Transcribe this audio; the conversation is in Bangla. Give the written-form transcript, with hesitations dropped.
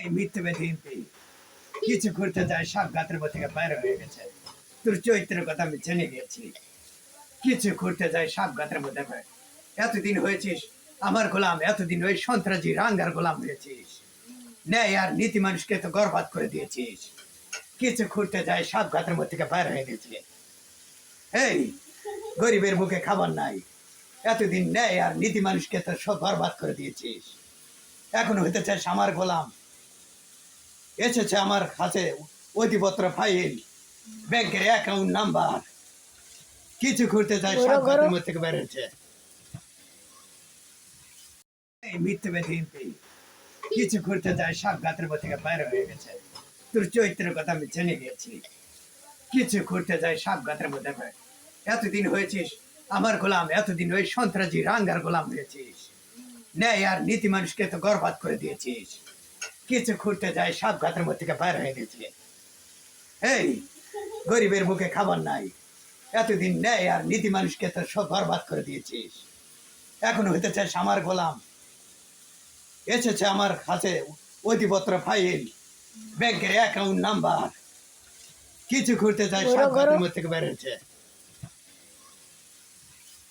এই মিথ্যেবাদী এমপি কিছু করতে যায় সব গাতের থেকে বাইরে হয়ে গেছে। তোর চরিত্রের কথা আমি জেনে গেছি। কিছু করতে যায় সব গাতের মধ্যে এতদিন হয়েছিস আমার গোলাম, এতদিন ওই সন্ত্রাসী রাঙ্গার গোলাম হয়েছিস। ন্যায় আর নীতি মানুষকে তো গর্বাত করে দিয়েছিস। কিছু করতে যায় সব গাতের মধ্যে থেকে বাইরে হয়ে গেছে। এই গরিবের মুখে খাবার নাই, এতদিন ন্যায় আর নীতি মানুষকে তো সব বরবাদ করে দিয়েছিস। এখন হইতে চাস আমার গোলাম। এসেছে আমার কাছে অধিপত্র ফাইল, ব্যাংকের অ্যাকাউন্ট নাম্বার। কিছু করতে চাই সব গাতের মধ্যে থেকে বেরোচ্ছে। এই মিথ্যেবাদী এমপি কিছু করতে যায় সব গাতের মধ্যে থেকে বাইরে হয়ে গেছে। তোর চরিত্রের কথা আমি জেনে গেছি। কিছু করতে যায় সব গাতের মধ্যে এতদিন হয়েছিস আমার গোলাম, এতদিন ওই সন্ত্রাসী রাঙ্গার গোলাম হয়েছিস। ন্যায় আর নীতি মানুষকে তো গর্বাত করে দিয়েছিস। কিছু করতে যায় সব গাতের মধ্যে থেকে বাইরে হয়ে গেছে। এই গরিবের মুখে খাবার নাই, এতদিন ন্যায় আর নীতি মানুষকে তো সব বরবাদ করে দিয়েছিস। এখন হইতে চাস আমার গোলাম। এসেছে আমার কাছে অধিপত্র ফাইল, ব্যাংকের অ্যাকাউন্ট নাম্বার। কিছু করতে চাই সব গাতের মধ্যে থেকে বেরোচ্ছে।